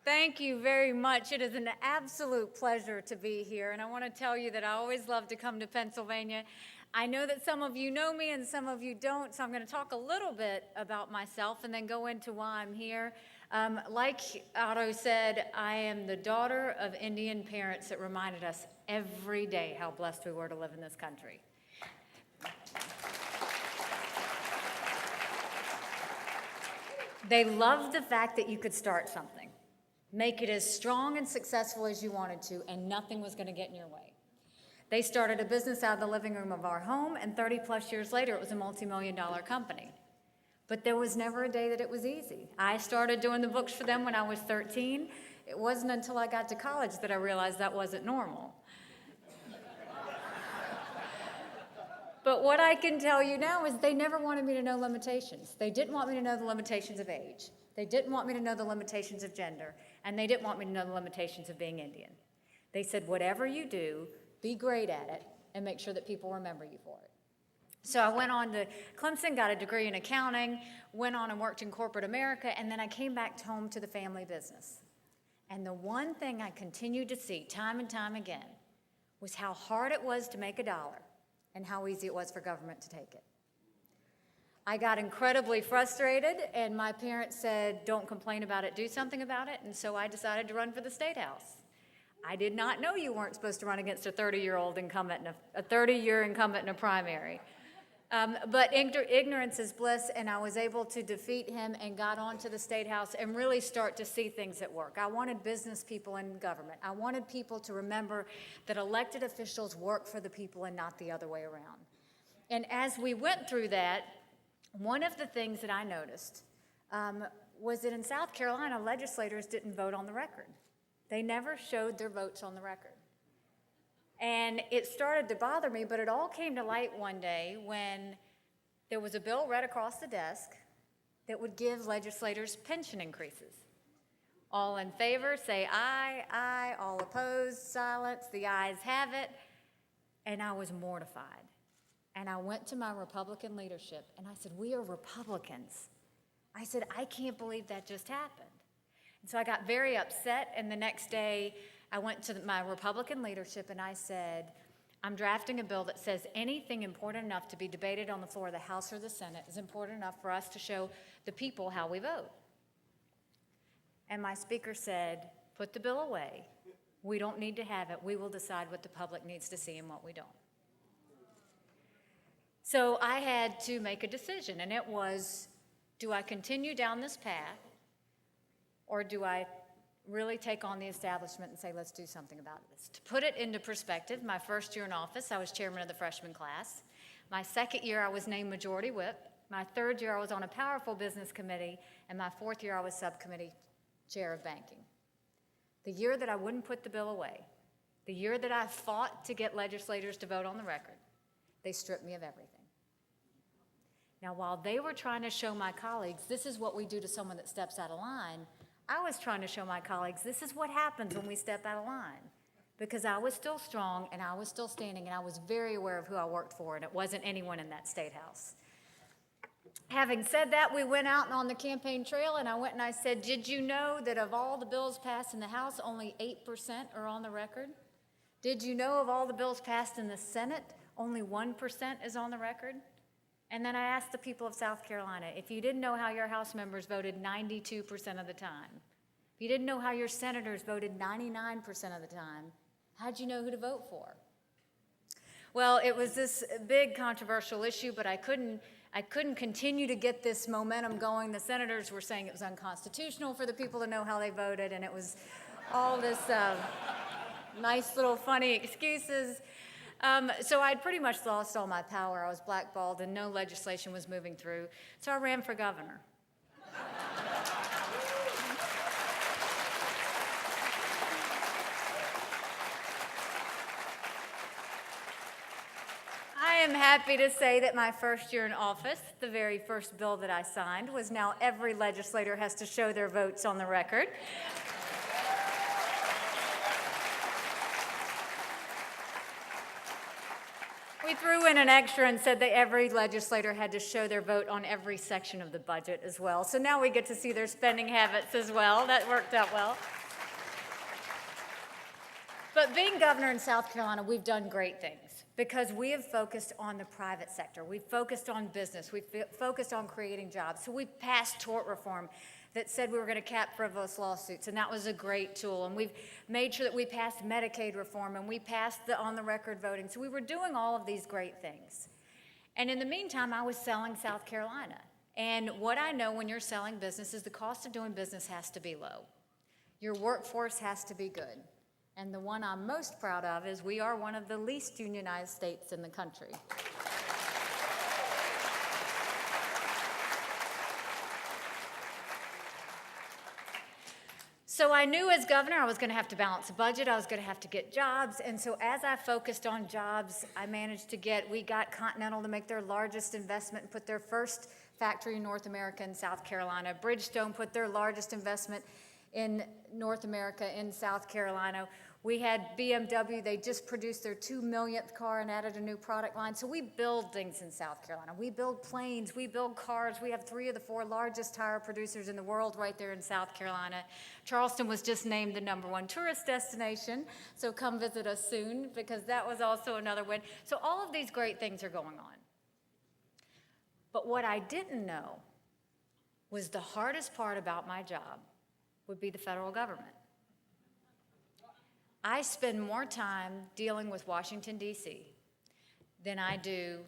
Thank you very much. It is an absolute pleasure to be here, and I want to tell you that I always love to come to Pennsylvania. I know that some of you know me and some of you don't, so I'm going to talk a little bit about myself and then go into why I'm here. Like Otto said, I am the daughter of Indian parents that reminded us every day how blessed we were to live in this country. They loved the fact that you could start something, make it as strong and successful as you wanted to, and nothing was going to get in your way. They started a business out of the living room of our home, and 30 plus years later, it was a multi-million-dollar company. But there was never a day that it was easy. I started doing the books for them when I was 13. It wasn't until I got to college that I realized that wasn't normal. But what I can tell you now is they never wanted me to know limitations. They didn't want me to know the limitations of age. They didn't want me to know the limitations of gender. And they didn't want me to know the limitations of being Indian. They said, whatever you do, be great at it and make sure that people remember you for it. So I went on to Clemson, got a degree in accounting, went on and worked in corporate America, and then I came back home to the family business. And the one thing I continued to see time and time again was how hard it was to make a dollar and how easy it was for government to take it. I got incredibly frustrated, and my parents said, don't complain about it, do something about it, and so I decided to run for the State House. I did not know you weren't supposed to run against a 30-year-old incumbent, a 30-year incumbent in a primary. But ignorance is bliss, and I was able to defeat him and got onto the State House and really start to see things at work. I wanted business people in government. I wanted people to remember that elected officials work for the people and not the other way around. And as we went through that, one of the things that I noticed was that in South Carolina, legislators didn't vote on the record. They never showed their votes on the record. And it started to bother me, but it all came to light one day when there was a bill read across the desk that would give legislators pension increases. All in favor, say aye, aye. All opposed, silence. The ayes have it. And I was mortified. And I went to my Republican leadership, and I said, we are Republicans. I said, I can't believe that just happened. And so I got very upset, and the next day, I went to my Republican leadership and I said, I'm drafting a bill that says anything important enough to be debated on the floor of the House or the Senate is important enough for us to show the people how we vote. And my speaker said, put the bill away. We don't need to have it. We will decide what the public needs to see and what we don't. So I had to make a decision, and it was, do I continue down this path, or do I really take on the establishment and say, let's do something about this? To put it into perspective, my first year in office, I was chairman of the freshman class. My second year, I was named majority whip. My third year, I was on a powerful business committee. And my fourth year, I was subcommittee chair of banking. The year that I wouldn't put the bill away, the year that I fought to get legislators to vote on the record, they stripped me of everything. Now, while they were trying to show my colleagues, this is what we do to someone that steps out of line, I was trying to show my colleagues, this is what happens when we step out of line. Because I was still strong, and I was still standing, and I was very aware of who I worked for, and it wasn't anyone in that State House. Having said that, we went out on the campaign trail, and I went and I said, did you know that of all the bills passed in the House, only 8% are on the record? Did you know of all the bills passed in the Senate, only 1% is on the record? And then I asked the people of South Carolina, if you didn't know how your House members voted 92% of the time, if you didn't know how your senators voted 99% of the time, how'd you know who to vote for? Well, it was this big controversial issue, but I couldn't continue to get this momentum going. The senators were saying it was unconstitutional for the people to know how they voted, and it was all this nice little funny excuses. So I'd pretty much lost all my power. I was blackballed and no legislation was moving through. So I ran for governor. I am happy to say that my first year in office, the very first bill that I signed was now every legislator has to show their votes on the record. We threw in an extra and said that every legislator had to show their vote on every section of the budget as well. So now we get to see their spending habits as well. That worked out well. But being governor in South Carolina, we've done great things because we have focused on the private sector. We've focused on business. We've focused on creating jobs. So we passed tort reform that said we were going to cap frivolous lawsuits, and that was a great tool. And we've made sure that we passed Medicaid reform, and we passed the on-the-record voting. So we were doing all of these great things. And in the meantime, I was selling South Carolina. And what I know when you're selling business is the cost of doing business has to be low. Your workforce has to be good. And the one I'm most proud of is we are one of the least unionized states in the country. So I knew as governor I was going to have to balance the budget, I was going to have to get jobs, and so as I focused on jobs, we got Continental to make their largest investment and put their first factory in North America in South Carolina. Bridgestone put their largest investment in North America in South Carolina. We had BMW, they just produced their 2 millionth car and added a new product line. So we build things in South Carolina. We build planes, we build cars. We have 3 of the 4 largest tire producers in the world right there in South Carolina. Charleston was just named the #1 tourist destination, so come visit us soon because that was also another win. So all of these great things are going on. But what I didn't know was the hardest part about my job would be the federal government. I spend more time dealing with Washington, D.C. than I do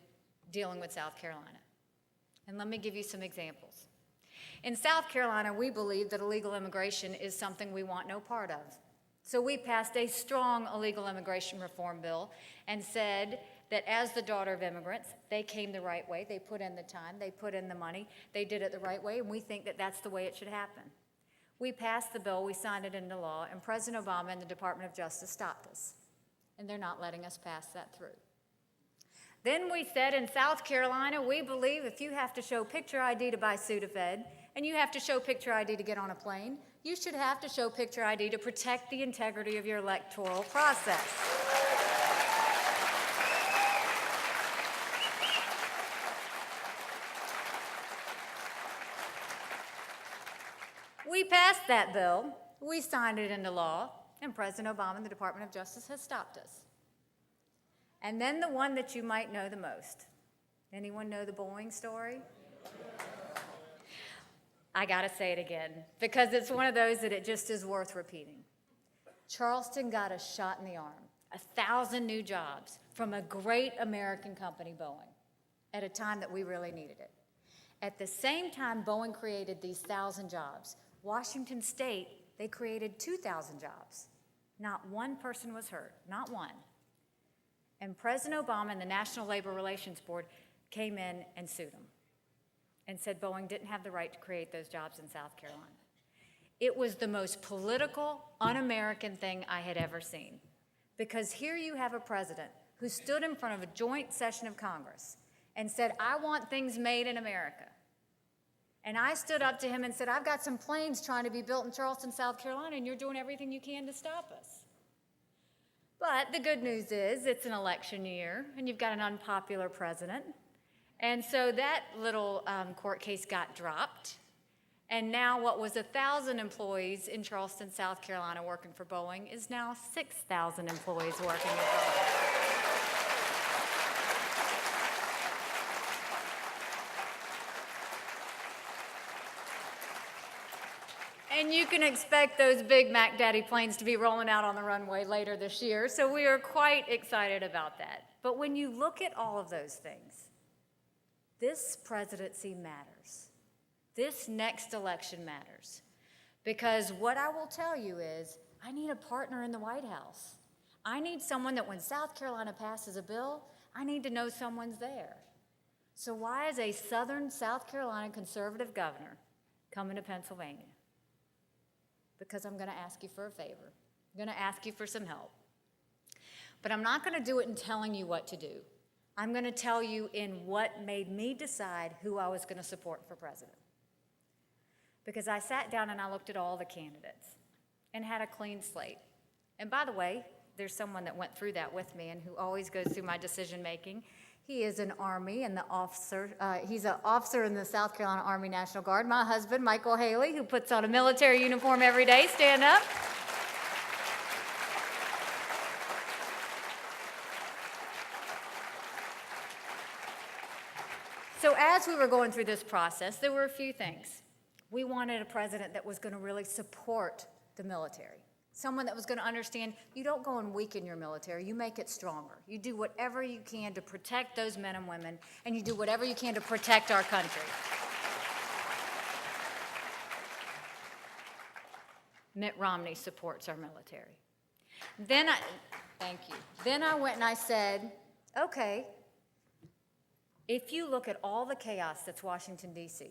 dealing with South Carolina. And let me give you some examples. In South Carolina, we believe that illegal immigration is something we want no part of. So we passed a strong illegal immigration reform bill and said that as the daughter of immigrants, they came the right way, they put in the time, they put in the money, they did it the right way, and we think that that's the way it should happen. We passed the bill, we signed it into law, and President Obama and the Department of Justice stopped us. And they're not letting us pass that through. Then we said in South Carolina, we believe if you have to show picture ID to buy Sudafed, and you have to show picture ID to get on a plane, you should have to show picture ID to protect the integrity of your electoral process. We passed that bill, we signed it into law, and President Obama and the Department of Justice has stopped us. And then the one that you might know the most. Anyone know the Boeing story? I gotta say it again, because it's one of those that it just is worth repeating. Charleston got a shot in the arm, 1,000 new jobs from a great American company, Boeing, at a time that we really needed it. At the same time Boeing created these 1,000 jobs, Washington State, they created 2,000 jobs. Not one person was hurt, not one. And President Obama and the National Labor Relations Board came in and sued them and said Boeing didn't have the right to create those jobs in South Carolina. It was the most political, un-American thing I had ever seen. Because here you have a president who stood in front of a joint session of Congress and said, I want things made in America. And I stood up to him and said, I've got some planes trying to be built in Charleston, South Carolina, and you're doing everything you can to stop us. But the good news is it's an election year, and you've got an unpopular president. And so that little court case got dropped. And now what was 1,000 employees in Charleston, South Carolina working for Boeing is now 6,000 employees working at Boeing. And you can expect those big Mac Daddy planes to be rolling out on the runway later this year, so we are quite excited about that. But when you look at all of those things, this presidency matters. This next election matters. Because what I will tell you is, I need a partner in the White House. I need someone that when South Carolina passes a bill, I need to know someone's there. So why is a Southern South Carolina conservative governor coming to Pennsylvania? Because I'm going to ask you for a favor. I'm going to ask you for some help. But I'm not going to do it in telling you what to do. I'm going to tell you in what made me decide who I was going to support for president. Because I sat down and I looked at all the candidates and had a clean slate. And by the way, there's someone that went through that with me and who always goes through my decision-making. He is an Army and he's an officer in the South Carolina Army National Guard. My husband, Michael Haley, who puts on a military uniform every day. Stand up. So as we were going through this process, there were a few things. We wanted a president that was going to really support the military. Someone that was going to understand you don't go and weaken your military, you make it stronger. You do whatever you can to protect those men and women, and you do whatever you can to protect our country. Mitt Romney supports our military. Thank you. Then I went and I said, okay, if you look at all the chaos that's Washington, D.C.,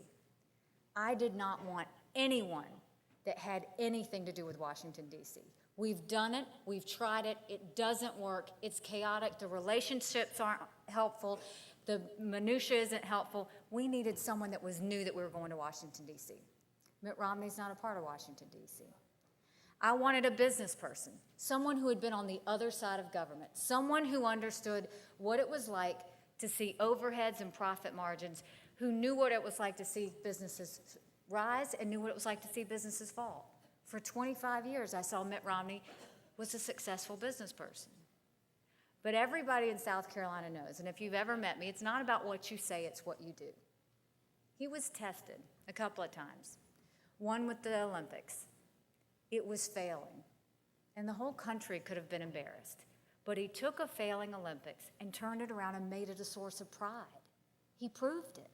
I did not want anyone that had anything to do with Washington, D.C. We've done it. We've tried it. It doesn't work. It's chaotic. The relationships aren't helpful. The minutia isn't helpful. We needed someone that knew that we were going to Washington, D.C. Mitt Romney's not a part of Washington, D.C. I wanted a business person, someone who had been on the other side of government, someone who understood what it was like to see overheads and profit margins, who knew what it was like to see businesses rise and knew what it was like to see businesses fall. For 25 years, I saw Mitt Romney was a successful business person. But everybody in South Carolina knows, and if you've ever met me, it's not about what you say, it's what you do. He was tested a couple of times. One with the Olympics. It was failing, and the whole country could have been embarrassed. But he took a failing Olympics and turned it around and made it a source of pride. He proved it.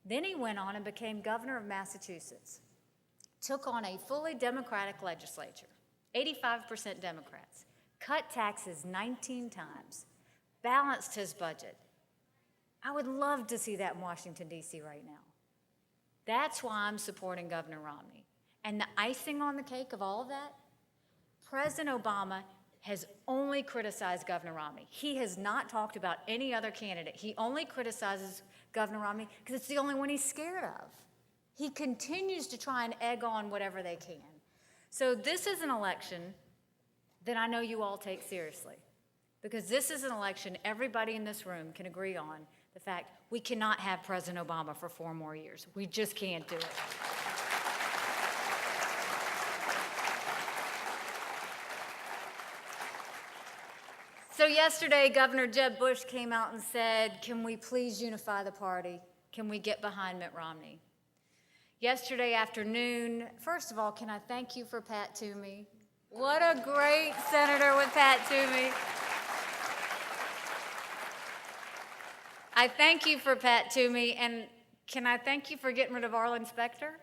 Then he went on and became governor of Massachusetts, took on a fully Democratic legislature, 85% Democrats, cut taxes 19 times, balanced his budget. I would love to see that in Washington, D.C. right now. That's why I'm supporting Governor Romney. And the icing on the cake of all of that, President Obama has only criticized Governor Romney. He has not talked about any other candidate. He only criticizes Governor Romney because it's the only one he's scared of. He continues to try and egg on whatever they can. So this is an election that I know you all take seriously, because this is an election everybody in this room can agree on the fact we cannot have President Obama for 4 more years. We just can't do it. So yesterday, Governor Jeb Bush came out and said, can we please unify the party? Can we get behind Mitt Romney? Yesterday afternoon, first of all, can I thank you for Pat Toomey? What a great senator with Pat Toomey. I thank you for Pat Toomey, and can I thank you for getting rid of Arlen Specter?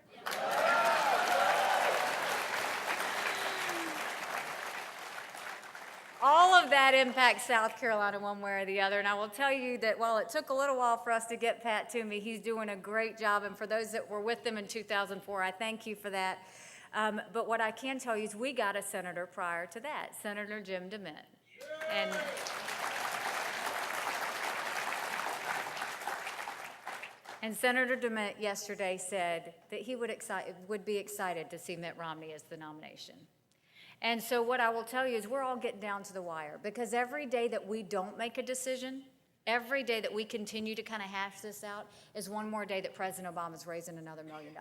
All of that impacts South Carolina one way or the other, and I will tell you that while it took a little while for us to get Pat Toomey, he's doing a great job, and for those that were with him in 2004, I thank you for that. But what I can tell you is we got a senator prior to that, Senator Jim DeMint. And Senator DeMint yesterday said that he would be excited to see Mitt Romney as the nomination. And so what I will tell you is we're all getting down to the wire, because every day that we don't make a decision, every day that we continue to kind of hash this out, is one more day that President Obama's raising another $1 million.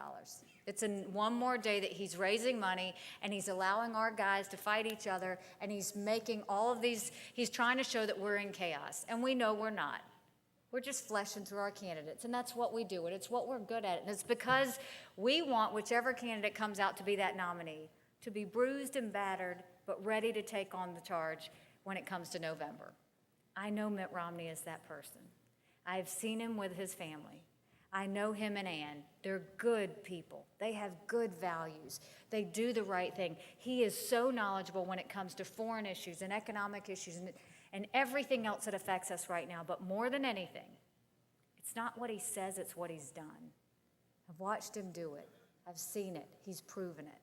It's one more day that he's raising money, and he's allowing our guys to fight each other, and he's making all of these, he's trying to show that we're in chaos, and we know we're not. We're just fleshing through our candidates, and that's what we do, and it's what we're good at, and it's because we want whichever candidate comes out to be that nominee to be bruised and battered, but ready to take on the charge when it comes to November. I know Mitt Romney is that person. I've seen him with his family. I know him and Ann. They're good people. They have good values. They do the right thing. He is so knowledgeable when it comes to foreign issues and economic issues and everything else that affects us right now. But more than anything, it's not what he says, it's what he's done. I've watched him do it. I've seen it. He's proven it.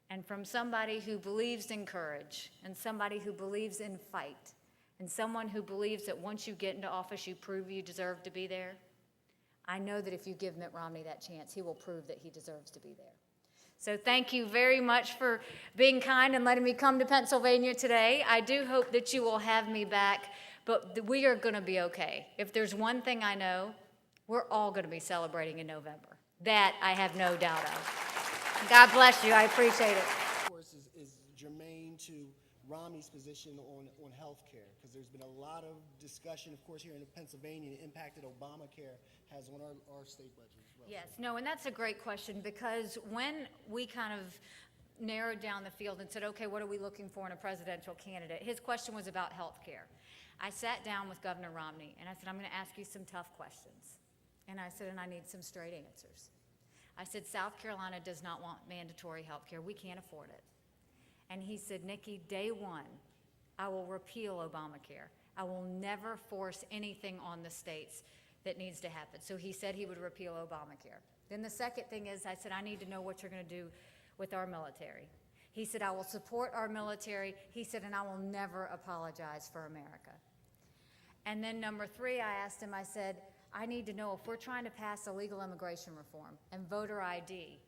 And from somebody who believes in courage, and somebody who believes in fight, and someone who believes that once you get into office, you prove you deserve to be there, I know that if you give Mitt Romney that chance, he will prove that he deserves to be there. So thank you very much for being kind and letting me come to Pennsylvania today. I do hope that you will have me back, but we are going to be okay. If there's one thing I know, we're all going to be celebrating in November. That I have no doubt of. God bless you. I appreciate it. Of course, is germane to Romney's position on health care, because there's been a lot of discussion, of course, here in Pennsylvania, the impact that Obamacare has on our state budget as well. Yes, no, and that's a great question, because when we kind of narrowed down the field and said, okay, what are we looking for in a presidential candidate? His question was about health care. I sat down with Governor Romney and I said, I'm going to ask you some tough questions. And I said, and I need some straight answers. I said, South Carolina does not want mandatory health care. We can't afford it. And he said, Nikki, day one, I will repeal Obamacare. I will never force anything on the states that needs to happen. So he said he would repeal Obamacare. Then the second thing is, I said, I need to know what you're going to do with our military. He said, I will support our military. He said, and I will never apologize for America. And then number three, I asked him, I said, I need to know if we're trying to pass illegal immigration reform and voter ID.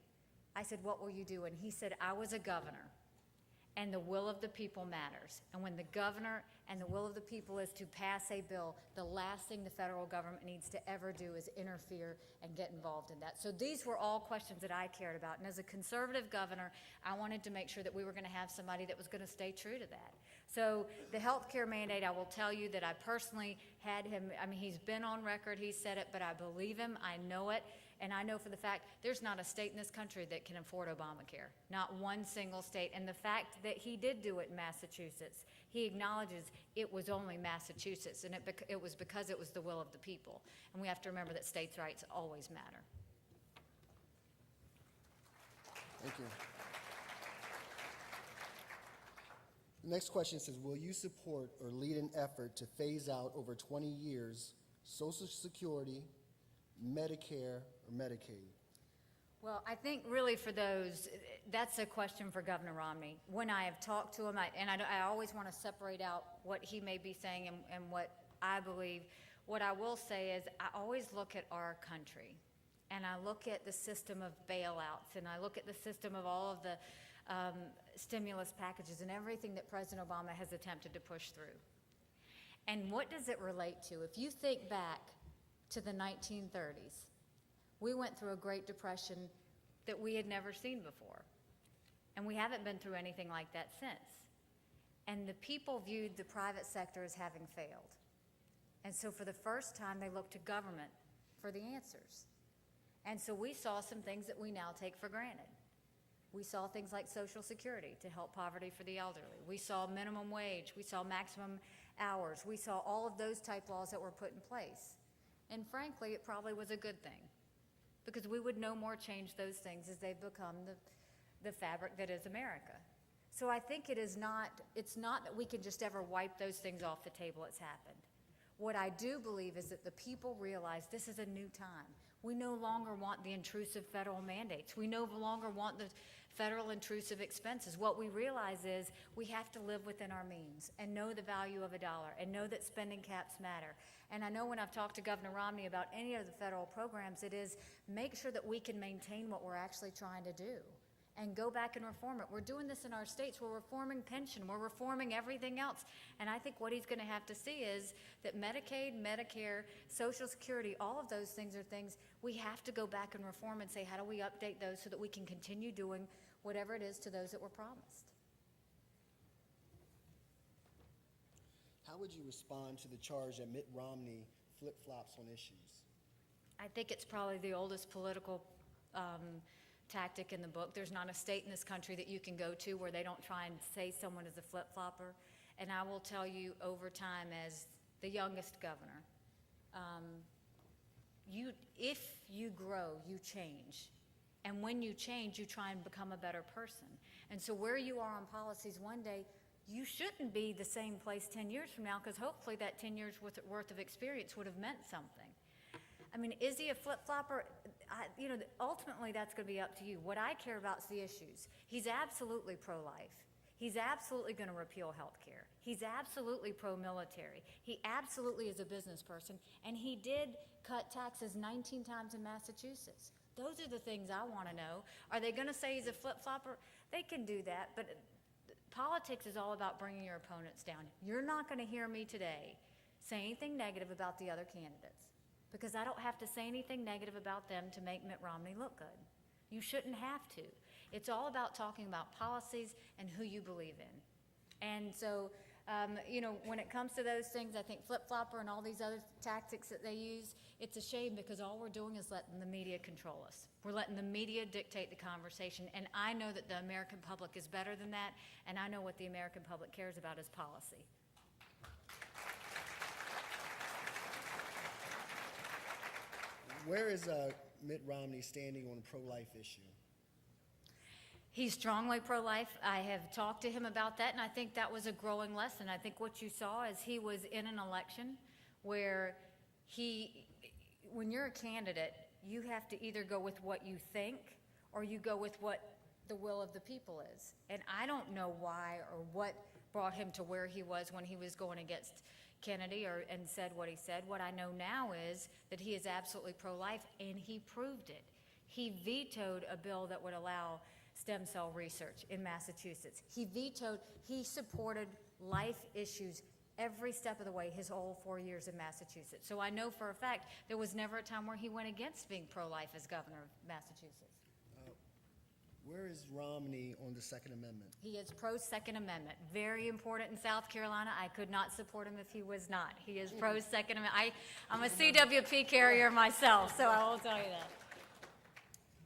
I said, what will you do? And he said, I was a governor, and the will of the people matters. And when the governor and the will of the people is to pass a bill, the last thing the federal government needs to ever do is interfere and get involved in that. So these were all questions that I cared about. And as a conservative governor, I wanted to make sure that we were going to have somebody that was going to stay true to that. So the health care mandate, I will tell you that I personally had him, I mean, he's been on record, he said it, but I believe him, I know it. And I know for the fact there's not a state in this country that can afford Obamacare, not one single state. And the fact that he did do it in Massachusetts, he acknowledges it was only Massachusetts, and it was because it was the will of the people. And we have to remember that states' rights always matter. Thank you. The next question says, will you support or lead an effort to phase out over 20 years Social Security, Medicare, or Medicaid? Well, I think really for those, that's a question for Governor Romney. When I have talked to him, I always want to separate out what he may be saying and what I believe. What I will say is I always look at our country, and I look at the system of bailouts, and I look at the system of all of the stimulus packages and everything that President Obama has attempted to push through. And what does it relate to? If you think back to the 1930s, we went through a Great Depression that we had never seen before. And we haven't been through anything like that since. And the people viewed the private sector as having failed. And so for the first time, they looked to government for the answers. And so we saw some things that we now take for granted. We saw things like Social Security to help poverty for the elderly. We saw minimum wage. We saw maximum hours. We saw all of those type laws that were put in place. And frankly, it probably was a good thing, because we would no more change those things as they've become the fabric that is America. So I think it's not that we can just ever wipe those things off the table. It's happened. What I do believe is that the people realize this is a new time. We no longer want the intrusive federal mandates. We no longer want the federal intrusive expenses. What we realize is we have to live within our means and know the value of a dollar and know that spending caps matter. And I know when I've talked to Governor Romney about any of the federal programs, it is make sure that we can maintain what we're actually trying to do and go back and reform it. We're doing this in our states. We're reforming pension. We're reforming everything else. And I think what he's going to have to see is that Medicaid, Medicare, Social Security, all of those things are things we have to go back and reform and say, how do we update those so that we can continue doing whatever it is to those that were promised? How would you respond to the charge that Mitt Romney flip-flops on issues? I think it's probably the oldest political tactic in the book. There's not a state in this country that you can go to where they don't try and say someone is a flip-flopper. And I will tell you over time, as the youngest governor, if you grow, you change. And when you change, you try and become a better person. And so where you are on policies one day, you shouldn't be the same place 10 years from now, because hopefully that 10 years worth of experience would have meant something. I mean, is he a flip-flopper? Ultimately that's going to be up to you. What I care about is the issues. He's absolutely pro-life. He's absolutely going to repeal health care. He's absolutely pro-military. He absolutely is a business person. And he did cut taxes 19 times in Massachusetts. Those are the things I want to know. Are they going to say he's a flip-flopper? They can do that, but politics is all about bringing your opponents down. You're not going to hear me today say anything negative about the other candidates, because I don't have to say anything negative about them to make Mitt Romney look good. You shouldn't have to. It's all about talking about policies and who you believe in. And so, when it comes to those things, I think flip-flopper and all these other tactics that they use, it's a shame, because all we're doing is letting the media control us. We're letting the media dictate the conversation, and I know that the American public is better than that, and I know what the American public cares about is policy. Where is Mitt Romney standing on the pro-life issue? He's strongly pro-life. I have talked to him about that, and I think that was a growing lesson. I think what you saw is he was in an election where when you're a candidate, you have to either go with what you think or you go with what the will of the people is. And I don't know why or what brought him to where he was when he was going against Kennedy and said what he said. What I know now is that he is absolutely pro-life, and he proved it. He vetoed a bill that would allow stem cell research in Massachusetts. He supported life issues every step of the way his whole 4 years in Massachusetts. So I know for a fact there was never a time where he went against being pro-life as governor of Massachusetts. Where is Romney on the Second Amendment? He is pro-Second Amendment. Very important in South Carolina. I could not support him if he was not. He is pro-Second Amendment. I'm a CWP carrier myself, so I will tell you that.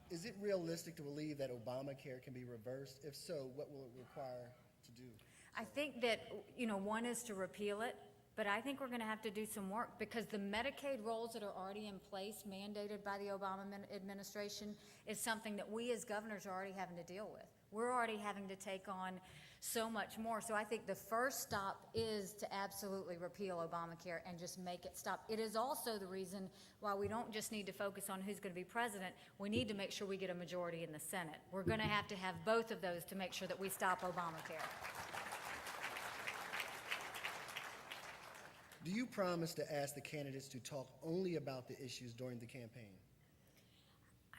Is it realistic to believe that Obamacare can be reversed? If so, what will it require to do? I think that, one is to repeal it, but I think we're going to have to do some work, because the Medicaid rolls that are already in place, mandated by the Obama administration, is something that we as governors are already having to deal with. We're already having to take on so much more. So I think the first stop is to absolutely repeal Obamacare and just make it stop. It is also the reason why we don't just need to focus on who's going to be president. We need to make sure we get a majority in the Senate. We're going to have both of those to make sure that we stop Obamacare. Do you promise to ask the candidates to talk only about the issues during the campaign?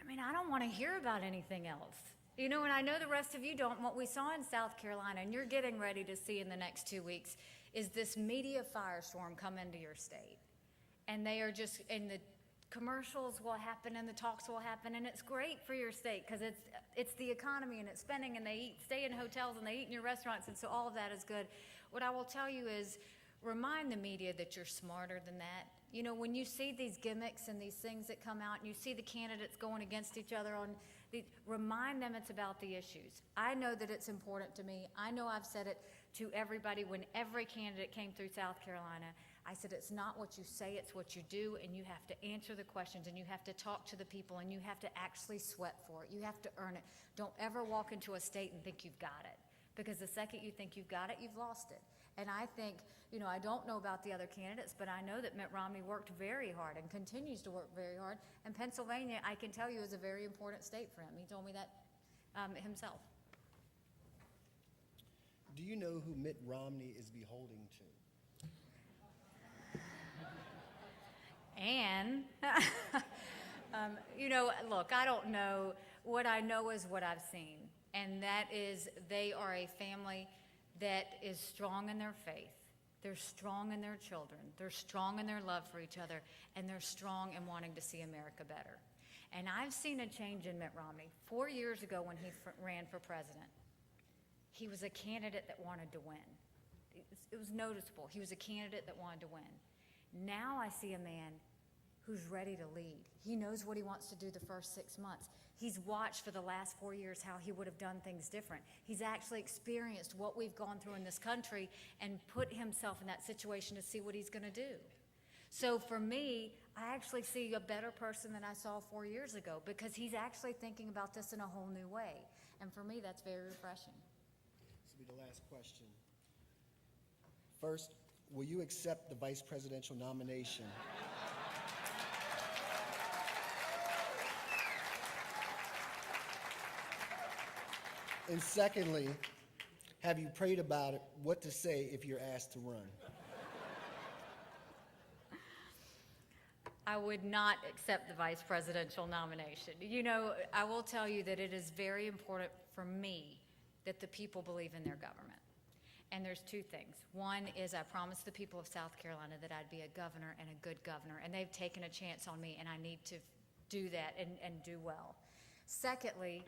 I don't want to hear about anything else. And I know the rest of you don't. What we saw in South Carolina, and you're getting ready to see in the next 2 weeks, is this media firestorm come into your state. And they are and the commercials will happen and the talks will happen, and it's great for your state, because it's the economy and it's spending, and they stay in hotels and they eat in your restaurants, and so all of that is good. What I will tell you is, remind the media that you're smarter than that. When you see these gimmicks and these things that come out, and you see the candidates going against each other remind them it's about the issues. I know that it's important to me. I know I've said it to everybody when every candidate came through South Carolina. I said, it's not what you say, it's what you do, and you have to answer the questions, and you have to talk to the people, and you have to actually sweat for it. You have to earn it. Don't ever walk into a state and think you've got it, because the second you think you've got it, you've lost it. And I think, I don't know about the other candidates, but I know that Mitt Romney worked very hard and continues to work very hard. And Pennsylvania, I can tell you, is a very important state for him. He told me that himself. Do you know who Mitt Romney is beholden to? And, look, I don't know. What I know is what I've seen. And that is, they are a family that is strong in their faith. They're strong in their children. They're strong in their love for each other. And they're strong in wanting to see America better. And I've seen a change in Mitt Romney. 4 years ago when he ran for president, he was a candidate that wanted to win. It was noticeable. He was a candidate that wanted to win. Now I see a man who's ready to lead. He knows what he wants to do the first 6 months. He's watched for the last 4 years how he would have done things different. He's actually experienced what we've gone through in this country and put himself in that situation to see what he's going to do. So for me, I actually see a better person than I saw 4 years ago, because he's actually thinking about this in a whole new way. And for me, that's very refreshing. This will be the last question. First, will you accept the vice presidential nomination? And secondly, have you prayed about it, what to say if you're asked to run? I would not accept the vice presidential nomination. You know, I will tell you that it is very important for me that the people believe in their government. And there's two things. One is I promised the people of South Carolina that I'd be a governor and a good governor, and they've taken a chance on me, and I need to do that and do well. Secondly,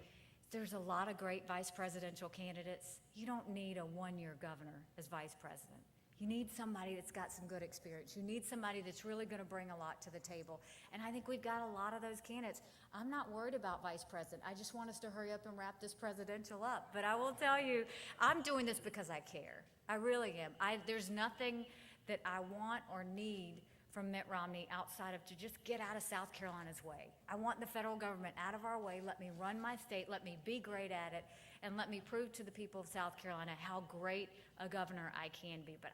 there's a lot of great vice presidential candidates. You don't need a one-year governor as vice president. You need somebody that's got some good experience. You need somebody that's really going to bring a lot to the table. And I think we've got a lot of those candidates. I'm not worried about vice president. I just want us to hurry up and wrap this presidential up. But I will tell you, I'm doing this because I care. I really am. There's nothing that I want or need from Mitt Romney outside of to just get out of South Carolina's way. I want the federal government out of our way. Let me run my state. Let me be great at it. And let me prove to the people of South Carolina how great a governor I can be. But